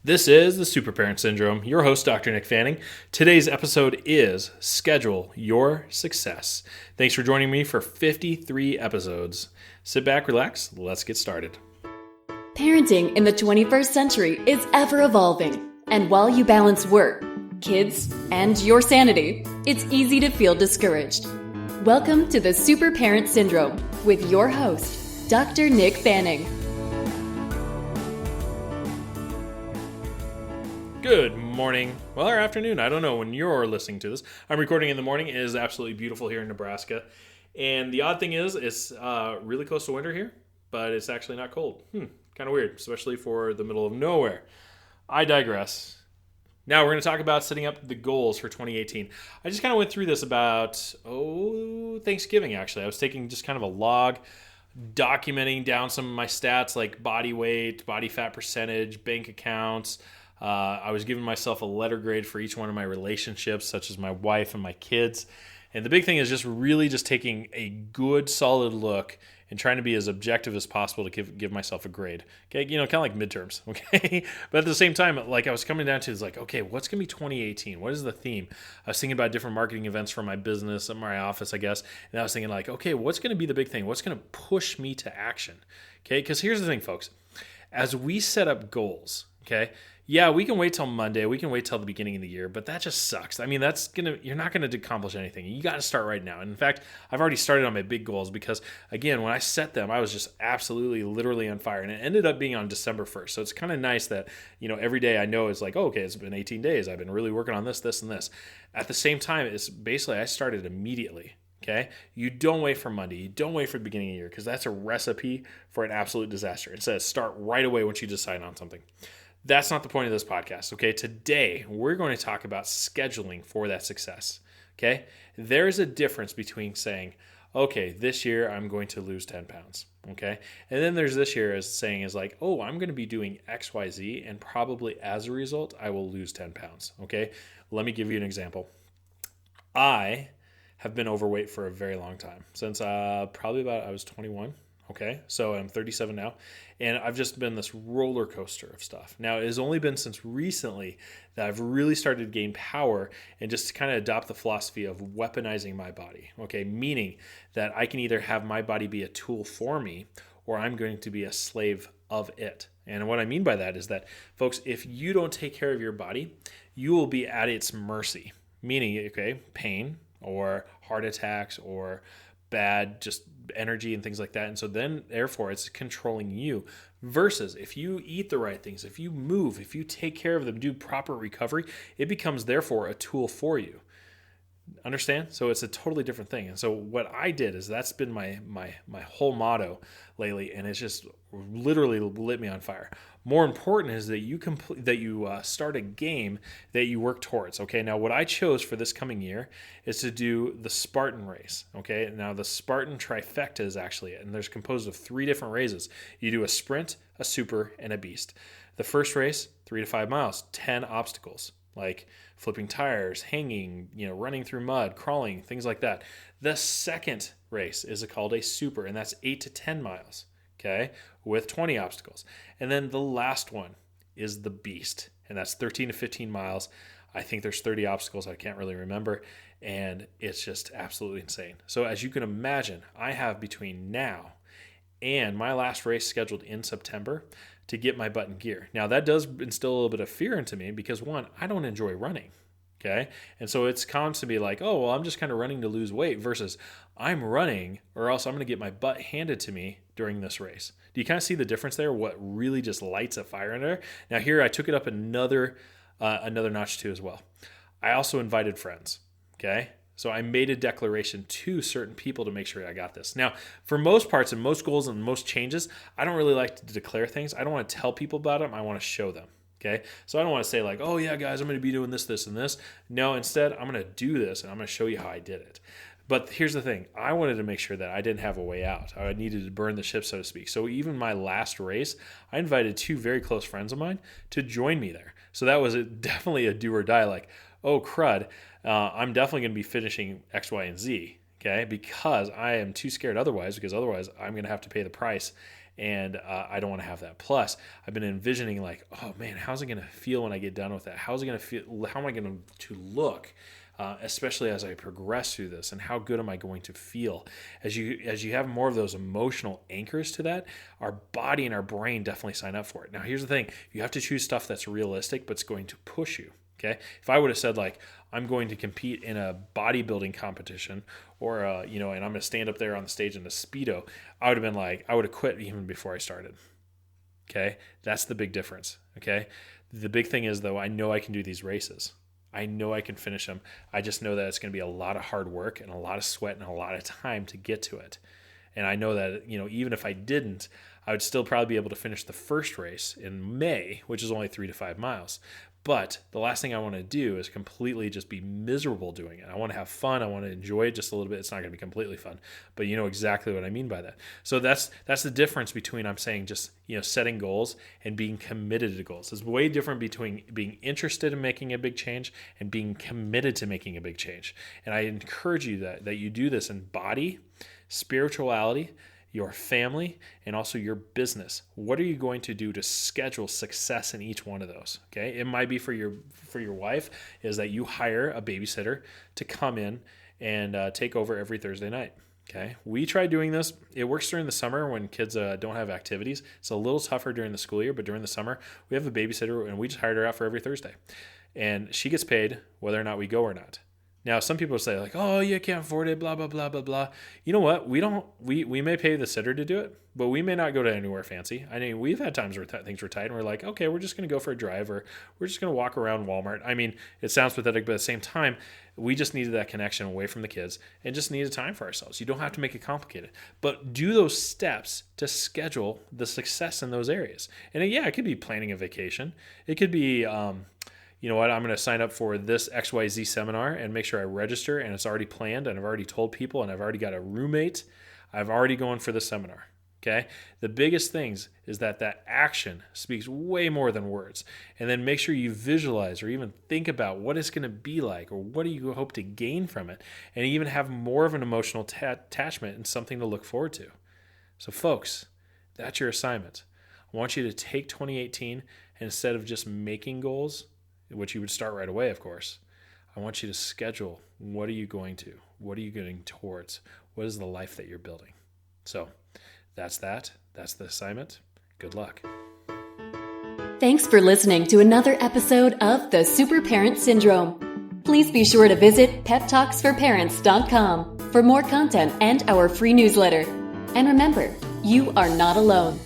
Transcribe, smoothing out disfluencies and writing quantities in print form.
This is the Super Parent Syndrome. Your host, Dr. Nick Fanning. Today's episode is Schedule Your Success. Thanks for joining me for 53 episodes. Sit back, relax, let's get started. Parenting in the 21st century is ever evolving. And while you balance work, kids, and your sanity, it's easy to feel discouraged. Welcome to the Super Parent Syndrome with your host, Dr. Nick Fanning. Good morning. Well, or afternoon. I don't know when you're listening to this. I'm recording in the morning. It is absolutely beautiful here in Nebraska. And the odd thing is, it's really close to winter here, but it's actually not cold. Kind of weird, especially for the middle of nowhere. I digress. Now we're going to talk about setting up the goals for 2018. I just kind of went through this about, Thanksgiving, actually. I was taking just kind of a log, documenting down some of my stats like body weight, body fat percentage, bank accounts. I was giving myself a letter grade for each one of my relationships, such as my wife and my kids. And the big thing is just taking a good, solid look and trying to be as objective as possible to give myself a grade. Okay, kind of like midterms. Okay, but at the same time, like I was coming down to is like, okay, what's gonna be 2018? What is the theme? I was thinking about different marketing events for my business and my office, I guess. And I was thinking like, okay, what's gonna be the big thing? What's gonna push me to action? Okay, because here's the thing, folks. As we set up goals, okay. Yeah, we can wait till Monday. We can wait till the beginning of the year, but that just sucks. I mean, you're not going to accomplish anything. You got to start right now. And in fact, I've already started on my big goals because, again, when I set them, I was just absolutely, literally on fire. And it ended up being on December 1st. So it's kind of nice that, every day I know it's like, okay, it's been 18 days. I've been really working on this, this, and this. At the same time, it's basically I started immediately. Okay, you don't wait for Monday. You don't wait for the beginning of the year because that's a recipe for an absolute disaster. It says start right away once you decide on something. That's not the point of this podcast, okay? Today, we're going to talk about scheduling for that success, okay? There's a difference between saying, okay, this year I'm going to lose 10 pounds, okay? And then there's this year as saying is like, oh, I'm going to be doing X, Y, Z, and probably as a result, I will lose 10 pounds, okay? Let me give you an example. I have been overweight for a very long time, since probably about I was 21. Okay, so I'm 37 now, and I've just been this roller coaster of stuff. Now, it has only been since recently that I've really started to gain power and just kind of adopt the philosophy of weaponizing my body, okay, meaning that I can either have my body be a tool for me or I'm going to be a slave of it. And what I mean by that is that, folks, if you don't take care of your body, you will be at its mercy, meaning, okay, pain or heart attacks or bad just energy and things like that. And so then therefore it's controlling you versus if you eat the right things, if you move, if you take care of them, do proper recovery, it becomes therefore a tool for you. Understand? So it's a totally different thing. And so what I did is that's been my whole motto lately, and it's just literally lit me on fire. More important is that you start a game that you work towards. Okay, now what I chose for this coming year is to do the Spartan Race. Okay, now the Spartan Trifecta is actually it, and there's composed of 3 different races. You do a sprint, a super, and a beast. The first race, 3 to 5 miles, 10 obstacles, like flipping tires, hanging, running through mud, crawling, things like that. The second race is called a super, and that's 8 to 10 miles, okay, with 20 obstacles. And then the last one is the beast, and that's 13 to 15 miles. I think there's 30 obstacles. I can't really remember, and it's just absolutely insane. So as you can imagine, I have between now and my last race scheduled in September to get my butt in gear. Now, that does instill a little bit of fear into me because, one, I don't enjoy running, okay? And so it's constantly like, oh, well, I'm just kind of running to lose weight versus I'm running or else I'm going to get my butt handed to me during this race. Do you kind of see the difference there, what really just lights a fire in there? Now, here I took it up another notch too as well. I also invited friends, okay? So I made a declaration to certain people to make sure I got this. Now, for most parts and most goals and most changes, I don't really like to declare things. I don't want to tell people about them. I want to show them. Okay. So I don't want to say like, oh yeah, guys, I'm going to be doing this, this, and this. No, instead, I'm going to do this and I'm going to show you how I did it. But here's the thing. I wanted to make sure that I didn't have a way out. I needed to burn the ship, so to speak. So even my last race, I invited 2 very close friends of mine to join me there. So that was definitely a do or die, like, oh, crud, I'm definitely going to be finishing X, Y, and Z, okay, because I am too scared otherwise, because otherwise I'm going to have to pay the price And I don't want to have that. Plus, I've been envisioning like, oh man, how's it going to feel when I get done with that? How's it going to feel? How am I going to look? Especially as I progress through this, and how good am I going to feel? As you have more of those emotional anchors to that, our body and our brain definitely sign up for it. Now, here's the thing. You have to choose stuff that's realistic, but it's going to push you. Okay. If I would have said like, I'm going to compete in a bodybuilding competition or, and I'm going to stand up there on the stage in a Speedo, I would have been like, I would have quit even before I started. Okay. That's the big difference. Okay. The big thing is though, I know I can do these races. I know I can finish them. I just know that it's going to be a lot of hard work and a lot of sweat and a lot of time to get to it. And I know that, even if I didn't, I would still probably be able to finish the first race in May, which is only 3 to 5 miles. But the last thing I want to do is completely just be miserable doing it. I want to have fun. I want to enjoy it just a little bit. It's not going to be completely fun, but you know exactly what I mean by that. So that's the difference between, I'm saying, just setting goals and being committed to goals. It's way different between being interested in making a big change and being committed to making a big change. And I encourage you that you do this in body, spirituality, your family, and also your business. What are you going to do to schedule success in each one of those? Okay, it might be for your wife is that you hire a babysitter to come in and take over every Thursday night. Okay, we try doing this. It works during the summer when kids don't have activities. It's a little tougher during the school year, but during the summer we have a babysitter and we just hired her out for every Thursday, and she gets paid whether or not we go or not. Now, some people say like, oh, you can't afford it, blah, blah, blah, blah, blah. You know what? We may pay the sitter to do it, but we may not go to anywhere fancy. I mean, we've had times where things were tight and we're like, okay, we're just going to go for a drive or we're just going to walk around Walmart. I mean, it sounds pathetic, but at the same time, we just needed that connection away from the kids and just needed time for ourselves. You don't have to make it complicated, but do those steps to schedule the success in those areas. And it could be planning a vacation. It could be, you know what, I'm going to sign up for this XYZ seminar and make sure I register and it's already planned and I've already told people and I've already got a roommate. I've already gone for the seminar. Okay. The biggest things is that action speaks way more than words. And then make sure you visualize or even think about what it's going to be like or what do you hope to gain from it, and even have more of an emotional attachment and something to look forward to. So folks, that's your assignment. I want you to take 2018 and instead of just making goals, which you would start right away, of course, I want you to schedule. What are you going to? What are you getting towards? What is the life that you're building? So that's that. That's the assignment. Good luck. Thanks for listening to another episode of The Super Parent Syndrome. Please be sure to visit peptalksforparents.com for more content and our free newsletter. And remember, you are not alone.